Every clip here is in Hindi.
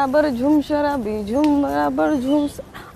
बराबर झूम शराबी झूम बराबर झूम।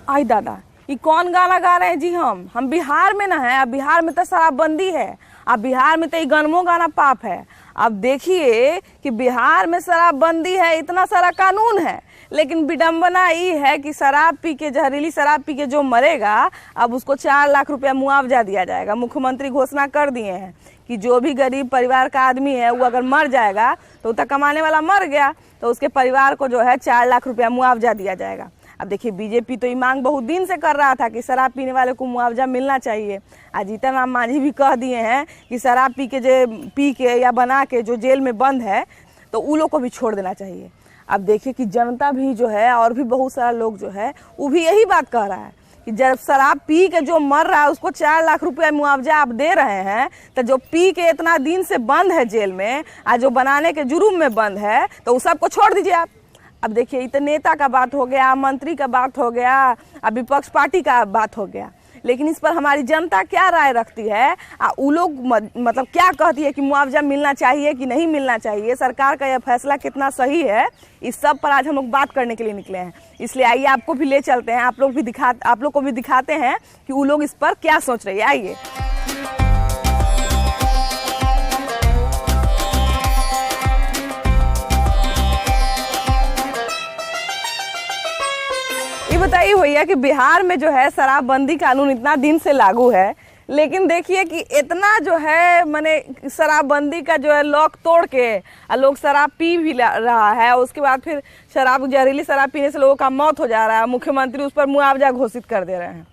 आई दादा, ये कौन गाना गा रहे हैं जी? हम बिहार में ना है। अब बिहार में तो शराबबंदी है। अब बिहार में तो ये गनमो गाना पाप है। अब देखिए कि बिहार में शराबबंदी है, इतना सारा कानून है, लेकिन विडंबना ये है कि शराब पी के, जहरीली शराब पी के जो मरेगा, अब उसको 4 लाख रुपया मुआवजा दिया जाएगा। मुख्यमंत्री घोषणा कर दिए हैं कि जो भी गरीब परिवार का आदमी है वो अगर मर जाएगा तो उतना कमाने वाला मर गया तो उसके परिवार को जो है 4 लाख रुपया मुआवजा दिया जाएगा। अब देखिए, बीजेपी तो ये मांग बहुत दिन से कर रहा था कि शराब पीने वाले को मुआवजा मिलना चाहिए। आज जीतन राम मांझी भी कह दिए हैं कि शराब पी के या बना के जो जेल में बंद है तो उन लोग को भी छोड़ देना चाहिए। अब देखिए कि जनता भी जो है और भी बहुत सारा लोग जो है वो भी यही बात कह रहा है कि जब शराब पी के जो मर रहा है उसको 4 लाख रुपया मुआवजा आप दे रहे हैं, तो जो पी के इतना दिन से बंद है जेल में, आज जो बनाने के जुर्म में बंद है, तो उस सबको छोड़ दीजिए आप। अब देखिए, ये तो नेता का बात हो गया, मंत्री का बात हो गया, अब विपक्ष पार्टी का बात हो गया, लेकिन इस पर हमारी जनता क्या राय रखती है? वो लोग मतलब क्या कहती है कि मुआवजा मिलना चाहिए कि नहीं मिलना चाहिए? सरकार का यह फैसला कितना सही है, इस सब पर आज हम लोग बात करने के लिए निकले हैं। इसलिए आइए आपको भी ले चलते हैं, आप लोग को भी दिखाते हैं कि वो लोग इस पर क्या सोच रहे हैं। आइए। बताइए भैया कि बिहार में जो है शराबबंदी कानून इतना दिन से लागू है, लेकिन देखिए कि इतना जो है माने शराबबंदी का जो है लॉक तोड़ के लोग शराब पी भी रहा है, उसके बाद फिर जहरीली शराब पीने से लोगों का मौत हो जा रहा है। मुख्यमंत्री उस पर मुआवजा घोषित कर दे रहे हैं।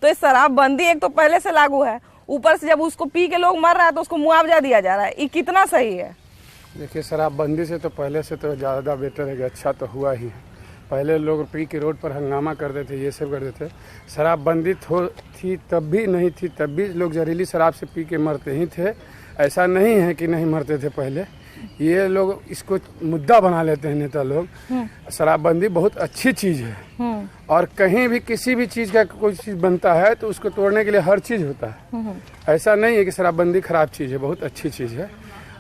तो ये शराबबंदी एक तो पहले से लागू है, ऊपर से जब उसको पी के लोग मर रहा है तो उसको मुआवजा दिया जा रहा है। ये कितना सही है? देखिए, शराबबंदी से तो पहले से तो ज़्यादा बेटर है कि अच्छा तो हुआ ही है। पहले लोग पी के रोड पर हंगामा करते थे, ये सब करते थे। शराबबंदी थी तब भी नहीं थी, तब भी लोग जहरीली शराब से पी के मरते ही थे। ऐसा नहीं है कि नहीं मरते थे पहले। ये लोग इसको मुद्दा बना लेते हैं नेता लोग। शराबबंदी बहुत अच्छी चीज़ है, और कहीं भी किसी भी चीज़ का कोई चीज़ बनता है तो उसको तोड़ने के लिए हर चीज़ होता है। ऐसा नहीं है कि शराबबंदी खराब चीज़ है, बहुत अच्छी चीज़ है।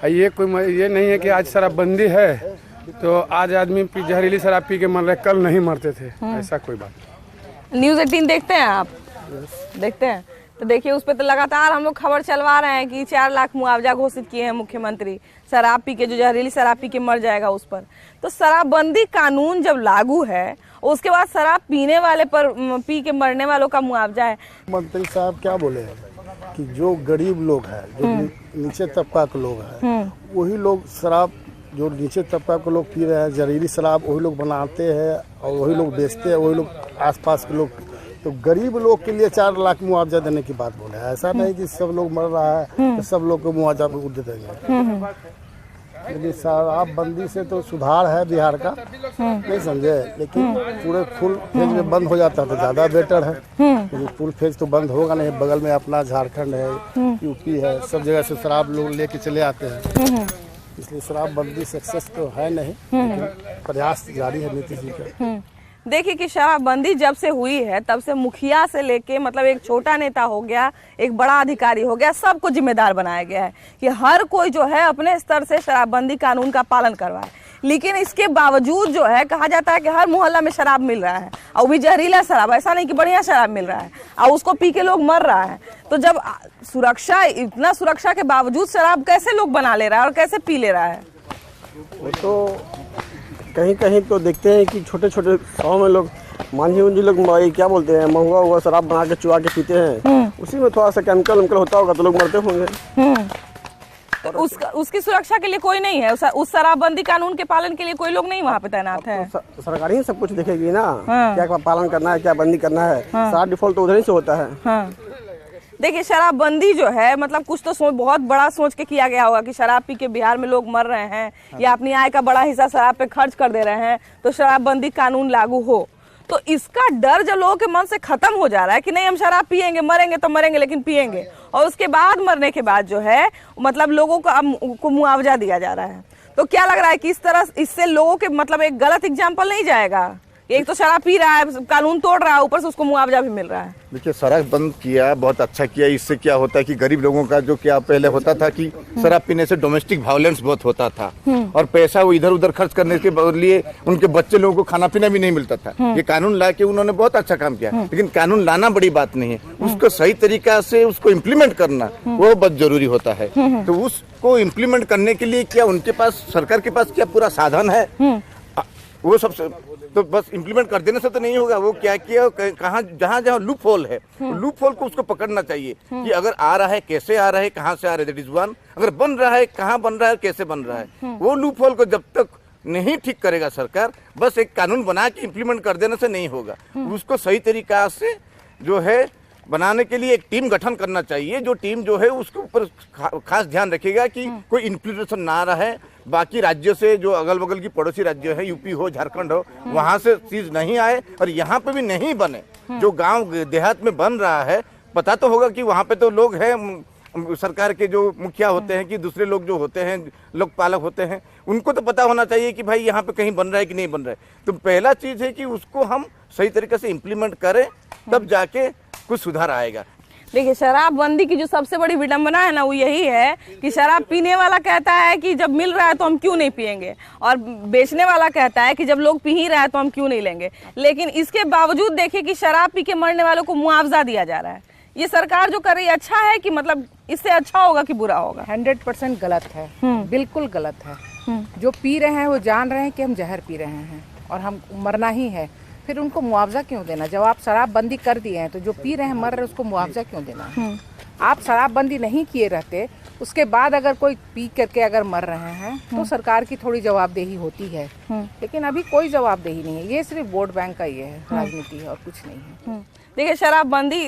ये नहीं है कि आज शराबबंदी है तो आज आदमी जहरीली शराब पी के मर रहे, कल नहीं मरते थे, ऐसा कोई बात नहीं। न्यूज़ 18 देखते हैं आप? देखते हैं। तो देखिए, उस पर तो लगातार हम लोग खबर चलवा रहे हैं कि 4 लाख मुआवजा घोषित किए हैं मुख्यमंत्री, शराब पी के जो जहरीली शराब पी के मर जाएगा उस पर। तो शराबबंदी कानून जब लागू है, उसके बाद शराब पीने वाले पर, पी के मरने वालों का मुआवजा है। मंत्री साहब क्या बोले कि जो गरीब लोग हैं, जो नीचे तबका के लोग हैं, वही लोग शराब, जो नीचे तबका के लोग पी रहे हैं जहरीली शराब, वही लोग बनाते हैं और वही लोग बेचते हैं, वही लोग आसपास के लोग। तो गरीब लोग के लिए 4 लाख मुआवजा देने की बात बोले। ऐसा नहीं कि सब लोग मर रहा है तो सब लोग को मुआवजा दे देंगे। लेकिन शराबबंदी से तो सुधार है बिहार का, नहीं समझे, लेकिन पूरे फुल फेज में बंद हो जाता तो ज़्यादा बेटर है। लेकिन फुल फेज तो बंद होगा नहीं। बगल में अपना झारखंड है, यूपी है, सब जगह से शराब लोग लेके चले आते हैं। इसलिए शराबबंदी सक्सेस तो है नहीं, लेकिन प्रयास जारी है नीतीश जी का। देखिए कि शराबबंदी जब से हुई है तब से मुखिया से लेके मतलब एक छोटा नेता हो गया, एक बड़ा अधिकारी हो गया, सबको जिम्मेदार बनाया गया है कि हर कोई जो है अपने स्तर से शराबबंदी कानून का पालन करवाए। लेकिन इसके बावजूद जो है कहा जाता है कि हर मोहल्ला में शराब मिल रहा है, और भी जहरीला शराब, ऐसा नहीं कि बढ़िया शराब मिल रहा है, और उसको पी के लोग मर रहा है। तो जब इतना सुरक्षा के बावजूद शराब कैसे लोग बना ले रहा है और कैसे पी ले रहा है? वो तो कहीं कहीं तो देखते हैं कि छोटे छोटे गाँव में लोग मांझी लोग क्या बोलते हैं, महुआ हुआ शराब बना के चुआ के पीते हैं। उसी में थोड़ा सा केमिकल होता होगा तो लोग मरते होंगे। तो उसकी सुरक्षा के लिए कोई नहीं है, उस शराबबंदी कानून के पालन के लिए कोई लोग नहीं वहाँ पे तैनात है। तो सरकार ही सब कुछ देखेगी ना, क्या पालन करना है, क्या बंदी करना है। सारा डिफॉल्ट तो उधर ही से होता है। देखिए, शराबबंदी जो है मतलब कुछ तो बहुत बड़ा सोच के किया गया होगा कि शराब पी के बिहार में लोग मर रहे हैं या अपनी आय का बड़ा हिस्सा शराब पे खर्च कर दे रहे हैं, तो शराबबंदी कानून लागू हो। तो इसका डर जब लोगों के मन से खत्म हो जा रहा है कि नहीं, हम शराब पियेंगे, मरेंगे तो मरेंगे लेकिन पियेंगे, और उसके बाद मरने के बाद जो है मतलब लोगों को मुआवजा दिया जा रहा है। तो क्या लग रहा है कि इस तरह इससे लोगों के मतलब एक गलत एग्जाम्पल नहीं जाएगा एक तो शराब पी रहा है, कानून तोड़ रहा है, ऊपर से उसको मुआवजा भी मिल रहा है। देखिए सड़क बंद किया, बहुत अच्छा किया। इससे क्या होता है कि गरीब लोगों का जो क्या पहले होता था कि शराब पीने से डोमेस्टिक वायलेंस बहुत होता था और पैसा वो इधर उधर खर्च करने के लिए उनके बच्चे लोगों को खाना पीना भी नहीं मिलता था। ये कानून ला के उन्होंने बहुत अच्छा काम किया, लेकिन कानून लाना बड़ी बात नहीं है, उसको सही तरीका से उसको इम्प्लीमेंट करना वो बहुत जरूरी होता है। तो उसको इम्प्लीमेंट करने के लिए क्या उनके पास, सरकार के पास क्या पूरा साधन है? वो सबसे तो बस इम्प्लीमेंट कर देने से तो नहीं होगा। वो क्या किया, कहाँ जहाँ जहाँ लूप होल है, लूप होल को उसको पकड़ना चाहिए कि अगर आ रहा है कैसे आ रहा है, कहाँ से आ रहा है, दैट इज वन। अगर बन रहा है कहाँ बन रहा है, कैसे बन रहा है, वो लूप होल को जब तक नहीं ठीक करेगा सरकार, बस एक कानून बना के इम्प्लीमेंट कर देने से नहीं होगा। उसको सही तरीका से जो है बनाने के लिए एक टीम गठन करना चाहिए, जो टीम जो है उसके ऊपर खास ध्यान रखेगा कि कोई इन्फ्लुएंस ना रहे। बाकी राज्यों से जो अगल बगल की पड़ोसी राज्य है, यूपी हो, झारखंड हो, वहाँ से चीज नहीं आए और यहाँ पे भी नहीं बने। जो गांव देहात में बन रहा है, पता तो होगा कि वहाँ पे तो लोग हैं, सरकार के जो मुखिया होते हैं कि दूसरे लोग जो होते हैं, लोकपालक होते हैं, उनको तो पता होना चाहिए कि भाई यहाँ पे कहीं बन रहा है कि नहीं बन रहा है। तो पहला चीज है कि उसको हम सही तरीके से इम्प्लीमेंट करें, तब जाके कुछ सुधार आएगा। देखिए, शराबबंदी की जो सबसे बड़ी विडंबना है ना, वो यही है कि शराब पीने वाला कहता है कि जब मिल रहा है तो हम क्यों नहीं पिएंगे, और बेचने वाला कहता है कि जब लोग पी ही रहा है तो हम क्यों नहीं लेंगे। लेकिन इसके बावजूद देखिए कि शराब पी के मरने वालों को मुआवजा दिया जा रहा है। ये सरकार जो कर रही है अच्छा है कि मतलब इससे अच्छा होगा कि बुरा होगा? 100% गलत है, बिल्कुल गलत है। जो पी रहे हैं वो जान रहे हैं कि हम जहर पी रहे हैं और हम मरना ही है, फिर उनको मुआवजा क्यों देना? जब आप शराबबंदी कर दिए हैं तो जो पी रहे हैं मर रहे हैं उसको मुआवजा क्यों देना? आप शराबबंदी नहीं किए रहते, उसके बाद अगर कोई पी करके अगर मर रहे हैं तो सरकार की थोड़ी जवाबदेही होती है, लेकिन अभी कोई जवाबदेही नहीं है। ये सिर्फ वोट बैंक का ये है, राजनीति है और कुछ नहीं है। देखिए, शराबबंदी,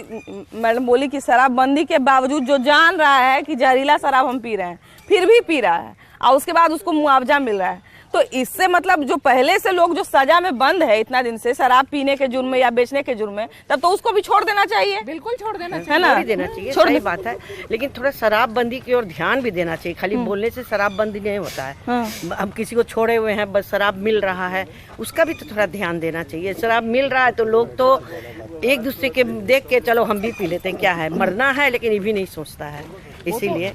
मैडम बोली कि शराबबंदी के बावजूद जो जान रहा है कि जहरीला शराब हम पी रहे हैं, फिर भी पी रहा है और उसके बाद उसको मुआवजा मिल रहा है, तो इससे मतलब जो पहले से लोग जो सजा में बंद है इतना दिन से शराब पीने के जुर्म में या बेचने के जुर्म में, तब तो उसको भी छोड़ देना चाहिए। बिल्कुल छोड़ देना चाहिए, है ना? छोड़ देना चाहिए, सही बात है। लेकिन थोड़ा शराबबंदी की ओर ध्यान भी देना चाहिए। खाली बोलने से शराबबंदी नहीं होता है। हम किसी को छोड़े हुए हैं, बस शराब मिल रहा है, उसका भी तो थोड़ा ध्यान देना चाहिए। शराब मिल रहा है तो लोग तो एक दूसरे के देख के चलो हम भी पी लेते हैं, क्या है, मरना है, लेकिन ये भी नहीं सोचता है। इसीलिए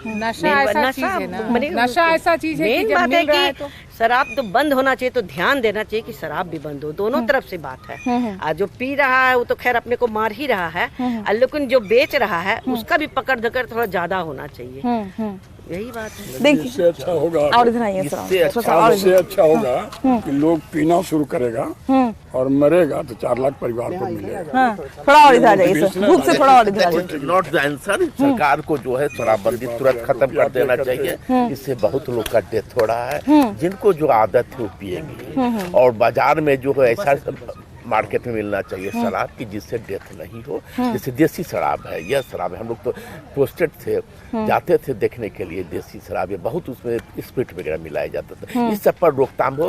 नशा ऐसा चीज है ना, नशा ऐसा चीज है कि जब मिल रहा है तो शराब तो बंद होना चाहिए, तो ध्यान देना चाहिए कि शराब भी बंद हो। दोनों तरफ से बात है। आज जो पी रहा है वो तो खैर अपने को मार ही रहा है, लेकिन जो बेच रहा है उसका भी पकड़ धकड़ थोड़ा ज्यादा होना चाहिए। यही बात है। देखिए, इससे अच्छा होगा, और इधर आइए, इससे अच्छा होगा कि लोग पीना शुरू करेगा और मरेगा तो 4 लाख परिवार को मिलेगा। हाँ, थोड़ा और इधर आ जाइए सर, धूप से थोड़ा और इधर आ जाइए। Not the answer. सरकार को जो है शराबबंदी तुरंत खत्म कर देना चाहिए। इससे बहुत लोग का डेथ हो रहा है। जिनको जो आदत है वो पिएंगे, और बाजार में जो है ऐसा मार्केट में मिलना चाहिए शराब की जिससे डेथ नहीं हो। जैसे देसी शराब है, यह शराब है, हम लोग तो पोस्टेड थे, जाते थे देखने के लिए, देसी शराब है, बहुत उसमें स्प्रिट वगैरह मिलाया जाता था। इस सब पर रोकथाम हो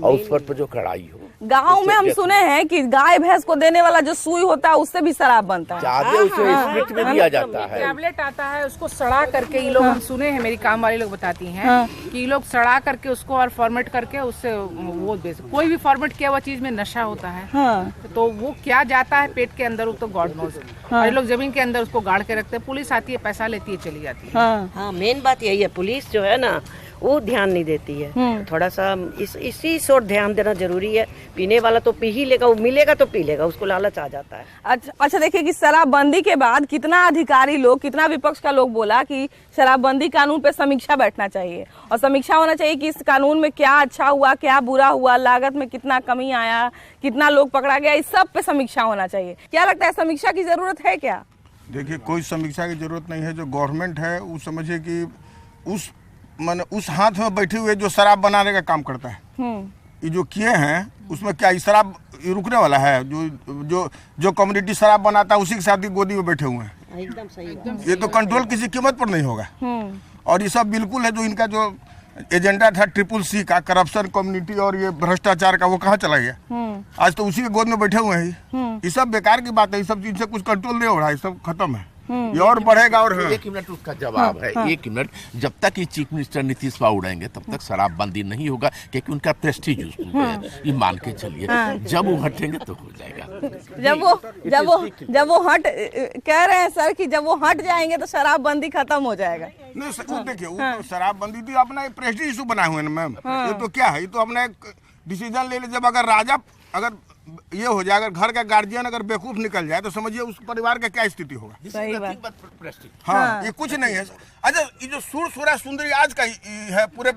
और उस पर जो कड़ाई हो। गांव में हम सुने हैं कि गाय भैंस को देने वाला जो सुई होता है उससे भी शराब बनता है। ज्यादा उसे स्प्रिट में दिया जाता है। टैबलेट आता है, उसको सड़ा करके ये लोग, हम सुने हैं, मेरी काम वाली लोग बताती हैं कि ये लोग सड़ा करके उसको और फॉर्मेट करके उससे वो बेच, कोई भी फॉर्मेट किया हुआ चीज में नशा होता है। तो वो क्या जाता है पेट के अंदर वो तो गॉड नोज। और ये लोग जमीन के अंदर उसको गाड़ के रखते हैं, पुलिस आती है, पैसा लेती है, चली जाती है। हाँ, मेन बात यही है, पुलिस जो है ना वो ध्यान नहीं देती है। थोड़ा सा इसी ओर ध्यान देना जरूरी है। पीने वाला तो पी ही लेगा, वो मिलेगा तो पी लेगा, उसको लालच आ जाता है। अच्छा, देखिए कि शराबबंदी के बाद कितना अधिकारी लोग, कितना विपक्ष का लोग बोला कि शराबबंदी कानून पे समीक्षा बैठना चाहिए और समीक्षा होना चाहिए कि इस कानून में क्या अच्छा हुआ, क्या बुरा हुआ, लागत में कितना कमी आया, कितना लोग पकड़ा गया, इस सब पे समीक्षा होना चाहिए। क्या लगता है, समीक्षा की जरूरत है क्या? देखिए, कोई समीक्षा की जरूरत नहीं है। जो गवर्नमेंट है वो समझिए कि उस हाथ में बैठे हुए जो शराब बनाने का काम करता है, ये जो किए हैं उसमें क्या ये शराब रुकने वाला है? जो कम्युनिटी शराब बनाता है उसी के साथ ही गोदी में बैठे हुए हैं। एकदम सही। ये तो कंट्रोल किसी कीमत पर नहीं होगा। और ये सब बिल्कुल है जो इनका जो एजेंडा था CCC का, करप्शन, कम्युनिटी और ये भ्रष्टाचार का, वो कहाँ चला गया? आज तो उसी के गोद में बैठे हुए हैं। ये सब बेकार की बात है, ये सब चीज से कुछ कंट्रोल नहीं हो रहा है, ये सब खत्म है। ये और बढ़ेगा। और हाँ। 1 मिनट उसका जवाब है। 1 मिनट, जब तक ये चीफ मिनिस्टर नीतीश कुमार उड़ेंगे तब तक शराबबंदी नहीं होगा, क्योंकि उनका प्रेस्टीज ये मान के चलिए। जब वो हटेंगे तो हो जाएगा। जब वो हट कह रहे हैं सर कि जब वो हट जाएंगे तो शराबबंदी खत्म हो जाएगा। नहीं वो देखिए, वो तो शराबबंदी थी अपना एक प्रेस्टीज इशू बनाए हुए ना मैम। ये तो क्या है, ये तो अपना एक डिसीजन ले ले। जब अगर राजा अगर ये हो जाए, अगर घर का गार्जियन अगर बेवकूफ निकल जाए तो समझिए उस परिवार का क्या स्थिति होगा। सही बात। हाँ, ये कुछ नहीं है। अच्छा, ये जो सूर सूरा सुंदरी आज का है पूरे,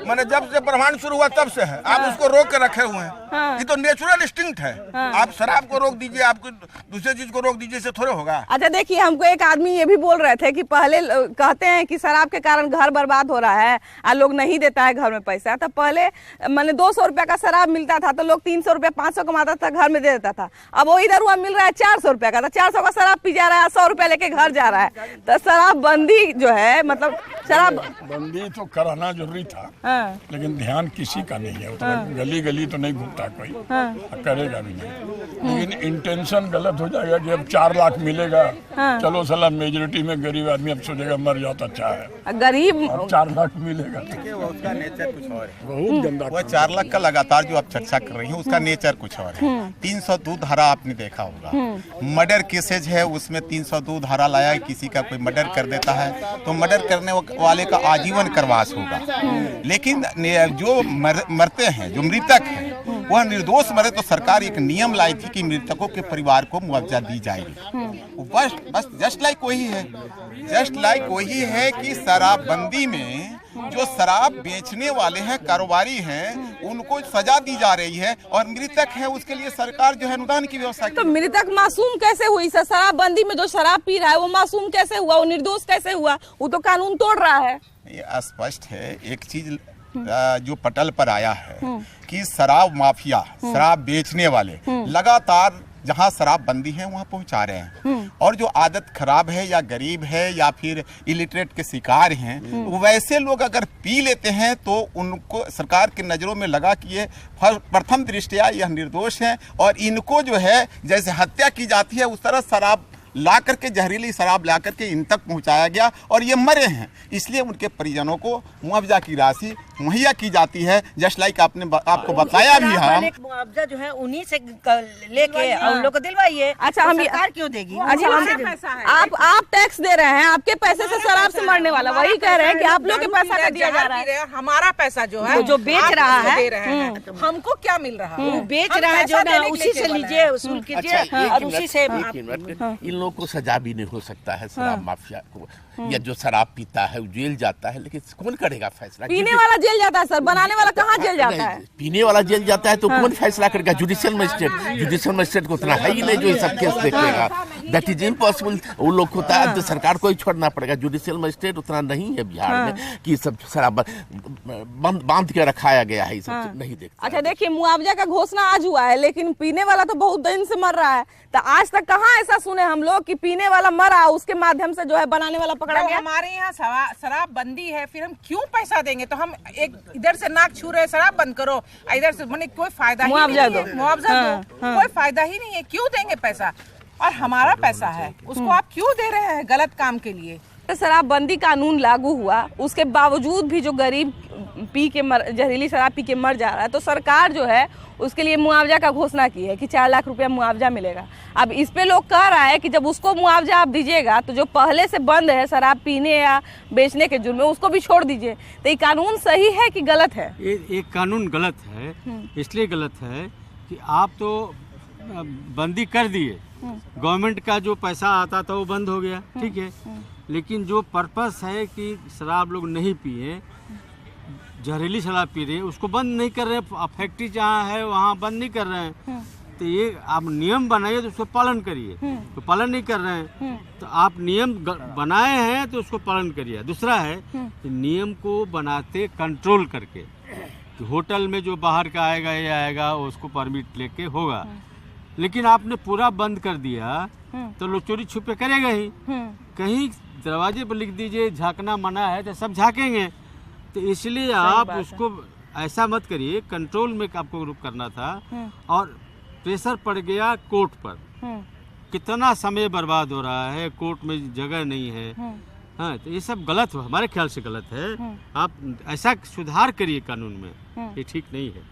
मैंने जब से ब्रह्मांड शुरू हुआ तब से है, आप उसको रोक के रखे हुए हैं। ये तो नेचुरल इंस्टिंक्ट है। आप शराब को रोक दीजिए, आपको दूसरे चीज को रोक दीजिए, इससे थोड़े होगा। अच्छा देखिए, हमको एक आदमी ये भी बोल रहे थे कि पहले कहते हैं कि शराब के कारण घर बर्बाद हो रहा है और लोग नहीं देता है घर में पैसा। तो पहले मैंने 200 रुपया का शराब मिलता था तो लोग 300 रुपया 500 कमाता था, घर में दे देता था। अब वो इधर हुआ मिल रहा है 400 रुपया का, तो 400 का शराब पी जा रहा है, 100 रुपया लेके घर जा रहा है। तो शराबबंदी जो है, मतलब शराब बंदी तो कराना जरूरी था, लेकिन ध्यान किसी का नहीं है उतना। गली गली तो नहीं घूमता कोई, करेगा भी नहीं। लेकिन इंटेंशन गलत हो जाएगा कि अब 4 लाख मिलेगा, चलो साला मेजोरिटी में गरीब आदमी अब सोचेगा मर जाओ तो अच्छा है, गरीब 4 लाख मिलेगा। उसका नेचर कुछ और है, बहुत गंदा। वो 4 लाख का लगातार जो आप चर्चा कर रही हैं उसका नेचर कुछ और है। 302 धारा आपने देखा होगा, मर्डर केसेज है उसमें 302 धारा लाया, किसी का कोई मर्डर कर देता है तो मर्डर करने वाले का आजीवन कारावास होगा। लेकिन जो मरते हैं, जो मृतक हैं, वह निर्दोष मरे तो सरकार एक नियम लाई थी कि मृतकों के परिवार को मुआवजा दी जाएगी। बस जस्ट लाइक वही है कि शराबबंदी में जो शराब बेचने वाले हैं, कारोबारी हैं, उनको सजा दी जा रही है, और मृतक है उसके लिए सरकार जो है अनुदान की व्यवस्था की। तो मृतक मासूम कैसे हुई सर? शराबबंदी में जो शराब पी रहा है वो मासूम कैसे हुआ, वो निर्दोष कैसे हुआ? वो तो कानून तोड़ रहा है। ये स्पष्ट है। एक चीज जो पटल पर आया है कि शराब माफिया, शराब बेचने वाले लगातार जहां शराबबंदी है वहां पहुंचा रहे हैं, और जो आदत खराब है या गरीब है या फिर इलिटरेट के शिकार हैं, वैसे लोग अगर पी लेते हैं तो उनको सरकार की नज़रों में लगा कि ये प्रथम दृष्टया यह निर्दोष हैं, और इनको जो है जैसे हत्या की जाती है उस तरह शराब ला करके, जहरीली शराब ला करके इन तक पहुंचाया गया और ये मरे हैं। इसलिए उनके परिजनों को मुआवजा की राशि मुहैया की जाती है। जस्ट लाइक आपको बताया भी हम, मुआवजा जो है उन्हीं से लेके उन लोग को दिलवाइए। अच्छा, हम सरकार क्यों देगी? अच्छा, आप टैक्स दे रहे हैं, आपके पैसे से शराब से मरने वाला, वही कह रहे हैं कि आप लोग के पैसा का दिया जा रहा है। हमारा पैसा जो है, जो बेच रहा है, हमको क्या मिल रहा है? वो बेच रहा है जो ना, उसी से लीजिए, वसूल कीजिए और उसी से। इन लोगों को सजा भी नहीं हो सकता है शराब माफिया को, या जो शराब पीता है वो जेल जाता है, लेकिन कौन करेगा फैसला? पीने वाला जेल जाता है सर, बनाने वाला कहाँ जेल जाता है? पीने वाला जेल जाता है तो कौन फैसला करेगा? जुडिशियल मजिस्ट्रेट को उतना है ही नहीं जो ये सब केस देखेगा। That is impossible. वो लोग होता है तो सरकार को ही छोड़ना पड़ेगा। जुडिशियल मजिस्ट्रेट उतना नहीं है बिहार में कि सब शराब बांध के रखाया गया है, सब नहीं देखता। अच्छा देखिए, मुआवजा का घोषणा आज हुआ है, लेकिन पीने वाला तो बहुत दिन से मर रहा है। तो आज तक कहाँ ऐसा सुने हम लोग कि पीने वाला मरा, उसके माध्यम से जो है बनाने वाला पकड़ा गया? हमारे यहाँ शराबबंदी है, फिर हम क्यों पैसा देंगे? तो हम एक इधर से नाक छू रहे, शराब बंद करो, इधर से मैंने कोई फायदा ही नहीं है। मुआवजा दो, कोई फायदा ही नहीं है, क्यों देंगे पैसा? और हमारा पैसा है, उसको आप क्यों दे रहे हैं गलत काम के लिए? शराबबंदी कानून लागू हुआ, उसके बावजूद भी जो गरीब जहरीली शराब पी के मर जा रहा है, तो सरकार जो है उसके लिए मुआवजा का घोषणा की है कि 4 लाख रुपया मुआवजा मिलेगा। अब इस पे लोग कह रहा है कि जब उसको मुआवजा आप दीजिएगा तो जो पहले से बंद है शराब पीने या बेचने के जुर्म में, उसको भी छोड़ दीजिए। तो ये कानून सही है कि गलत है? ये कानून गलत है। इसलिए गलत है कि आप तो बंदी कर दिए, गवर्नमेंट का जो पैसा आता था वो बंद हो गया, ठीक है, लेकिन जो पर्पस है कि शराब लोग नहीं पिए, जहरीली शराब पी रहे हैं, उसको बंद नहीं कर रहे हैं। फैक्ट्री जहाँ है वहाँ बंद नहीं कर रहे हैं। तो ये आप नियम बनाइए तो उसको पालन करिए, तो पालन नहीं कर रहे हैं तो आप नियम बनाए हैं तो उसको पालन करिए। दूसरा है कि नियम को बनाते कंट्रोल करके, कि होटल में जो बाहर का आएगा ये आएगा उसको परमिट लेके होगा, लेकिन आपने पूरा बंद कर दिया तो लोग चोरी छुपे करेगा ही। कहीं दरवाजे पर लिख दीजिए झांकना मना है तो सब झांकेंगे। तो इसलिए आप उसको ऐसा मत करिए, कंट्रोल में आपको करना था। और प्रेशर पड़ गया कोर्ट पर, कितना समय बर्बाद हो रहा है, कोर्ट में जगह नहीं है। हाँ, तो ये सब गलत हो, हमारे ख्याल से गलत है। आप ऐसा सुधार करिए कानून में, ये ठीक नहीं है।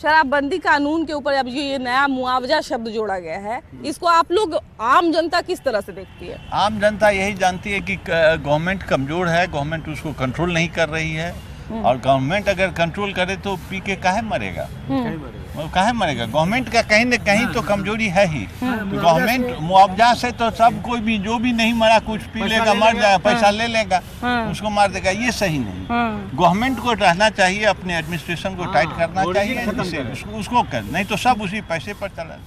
शराबबंदी कानून के ऊपर अब ये नया मुआवजा शब्द जोड़ा गया है, इसको आप लोग आम जनता किस तरह से देखती है? आम जनता यही जानती है कि गवर्नमेंट कमजोर है, गवर्नमेंट उसको कंट्रोल नहीं कर रही है, और गवर्नमेंट अगर कंट्रोल करे तो पी के काहे मरेगा, वो काहे मरेगा। गवर्नमेंट का कहीं न कहीं तो कमजोरी है ही। तो गवर्नमेंट मुआवजा से तो सब कोई भी जो भी नहीं मरा कुछ पी लेगा, मर जाएगा, पैसा ले लेगा, उसको मार देगा, ये सही नहीं। गवर्नमेंट को रहना चाहिए, अपने एडमिनिस्ट्रेशन को टाइट करना चाहिए, उसको कर, नहीं तो सब उसी पैसे पर चला।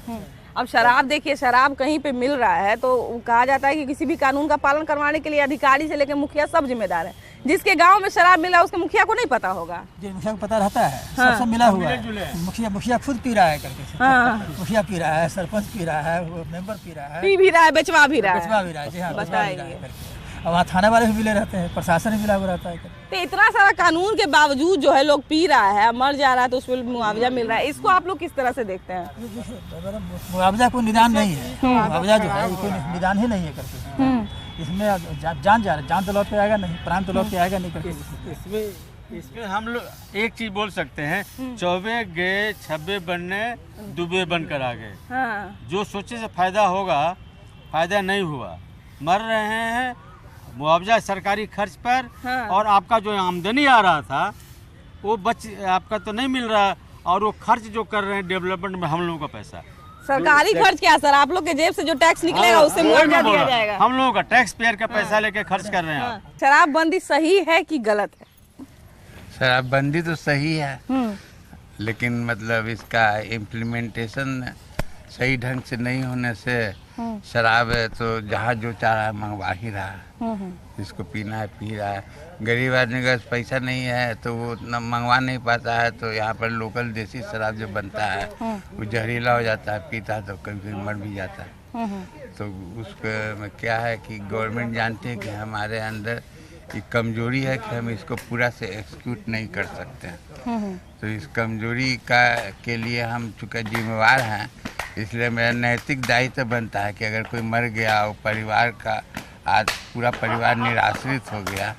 अब शराब देखिए, शराब कहीं पे मिल रहा है तो कहा जाता है कि किसी भी कानून का पालन करवाने के लिए अधिकारी से लेकर मुखिया सब जिम्मेदार है। जिसके गांव में शराब मिला उसके मुखिया को नहीं पता होगा। जो मुखिया को पता रहता है, सबसे मिला हुआ है। मुखिया खुद पी रहा है करके, मुखिया पी रहा है, सरपंच पी रहा है, मेंबर पी रहा है, पी भी रहा है, बेचवा भी रहा है। जी हाँ, बताइए। और वहाँ थाने वाले भी मिले रहते हैं, प्रशासन भी मिला हुआ रहता है। तो इतना सारा कानून के बावजूद जो है लोग पी रहा है, मर जा रहा है, तो उस पर मुआवजा मिल रहा है, इसको आप लोग किस तरह से देखते हैं? मुआवजा कोई निदान नहीं है, मुआवजा जो है कोई निदान ही नहीं है करके। इसमें जान जा रहा है, जान तो लौट के आएगा नहीं, प्राण तो लौट के आएगा नहीं करके। इसमें हम लोग एक चीज बोल सकते हैं, 24 गए 26 बनने, डूबे बनकर आ गए। जो सोचे से फायदा होगा, फायदा नहीं हुआ, मर रहे हैं। मुआवजा सरकारी खर्च पर, और आपका जो आमदनी आ रहा था वो आपका तो नहीं मिल रहा, और वो खर्च जो कर रहे हैं डेवलपमेंट में हम लोगों का पैसा। सरकारी खर्च क्या सर, आप लोग के जेब से जो टैक्स निकलेगा उससे मुआवजा दिया जाएगा। हम लोगों का टैक्स पेयर का पैसा लेके खर्च कर रहे हैं। शराबबंदी सही है कि गलत है? शराबबंदी तो सही है, लेकिन मतलब इसका इम्प्लीमेंटेशन सही ढंग से नहीं होने से शराब है तो जहाँ जो चाह रहा है मंगवा ही रहा है, जिसको पीना है पी रहा है। गरीब आदमी का पैसा नहीं है तो वो उतना मंगवा नहीं पाता है, तो यहाँ पर लोकल देसी शराब जो बनता है वो जहरीला हो जाता है, पीता है तो कभी कभी मर भी जाता है। तो उसमें क्या है कि गवर्नमेंट जानती है कि हमारे अंदर ये कमजोरी है कि हम इसको पूरा से एक्सिक्यूट नहीं कर सकते हैं। तो इस कमजोरी के लिए हम चूँकि जिम्मेवार हैं, इसलिए मेरा नैतिक दायित्व बनता है कि अगर कोई मर गया और परिवार का आज पूरा परिवार निराश्रित हो गया,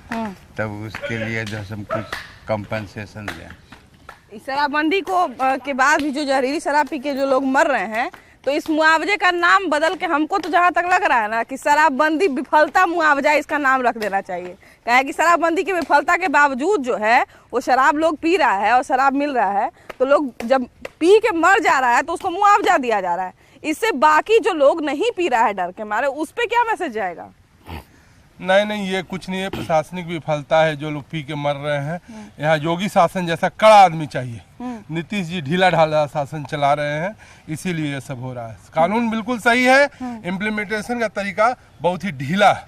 तब उसके लिए जो हम कुछ कंपनसेशन दें। शराबबंदी को के बाद भी जो जहरीली शराब पी के जो लोग मर रहे हैं, तो इस मुआवजे का नाम बदल के, हमको तो जहाँ तक लग रहा है ना कि शराबबंदी विफलता मुआवजा इसका नाम रख देना चाहिए। क्या कि शराबबंदी की विफलता के बावजूद जो है वो शराब लोग पी रहा है और शराब मिल रहा है, तो लोग जब पी के मर जा रहा है तो उसको मुआवजा दिया जा रहा है। इससे बाकी जो लोग नहीं पी रहा है डर के मारे, उस पर क्या मैसेज जाएगा? नहीं, ये कुछ नहीं है, प्रशासनिक विफलता है जो लोग पी के मर रहे हैं। यहाँ योगी शासन जैसा कड़ा आदमी चाहिए। नीतीश जी ढीला ढाला शासन चला रहे हैं, इसीलिए ये सब हो रहा है। कानून बिल्कुल सही है, इम्प्लीमेंटेशन का तरीका बहुत ही ढीला है।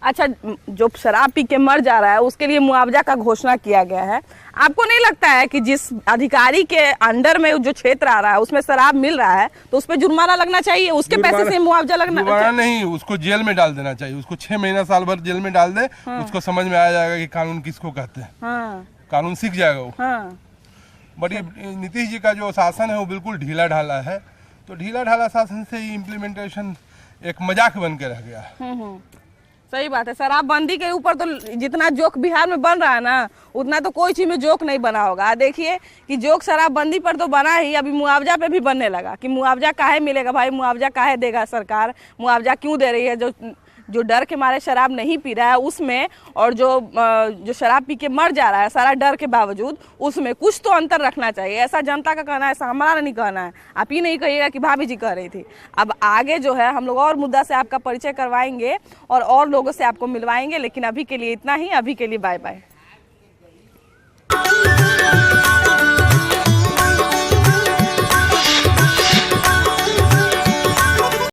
अच्छा, जो शराब पी के मर जा रहा है उसके लिए मुआवजा का घोषणा किया गया है। आपको नहीं लगता है कि जिस अधिकारी के अंडर में जो क्षेत्र आ रहा है उसमें शराब मिल रहा है तो उस पर जुर्माना लगना चाहिए, उसके पैसे से मुआवजा लगना जुर्माना नहीं, उसको जेल में डाल देना चाहिए। उसको 6 महीना साल भर जेल में डाल दे, उसको समझ में आ जाएगा कि कानून किसको कहते हैं। कानून सीख जाएगा वो। बट नीतीश जी का जो शासन है वो बिल्कुल ढीला ढाला है, तो ढीला ढाला शासन से ही इम्प्लीमेंटेशन एक मजाक बन के रह गया। सही बात है। शराबबंदी के ऊपर तो जितना जोक बिहार में बन रहा है ना, उतना तो कोई चीज में जोक नहीं बना होगा। देखिए कि जोक शराबबंदी पर तो बना ही, अभी मुआवजा पे भी बनने लगा कि मुआवजा काहे मिलेगा भाई, मुआवजा काहे देगा सरकार, मुआवजा क्यों दे रही है? जो डर के मारे शराब नहीं पी रहा है उसमें, और जो शराब पी के मर जा रहा है सारा डर के बावजूद, उसमें कुछ तो अंतर रखना चाहिए। ऐसा जनता का कहना है, ऐसा हमारा नहीं कहना है। आप ही नहीं कहिएगा कि भाभी जी कह रही थी। अब आगे जो है हम लोग और मुद्दा से आपका परिचय करवाएंगे और लोगों से आपको मिलवाएंगे, लेकिन अभी के लिए इतना ही। अभी के लिए बाय बाय।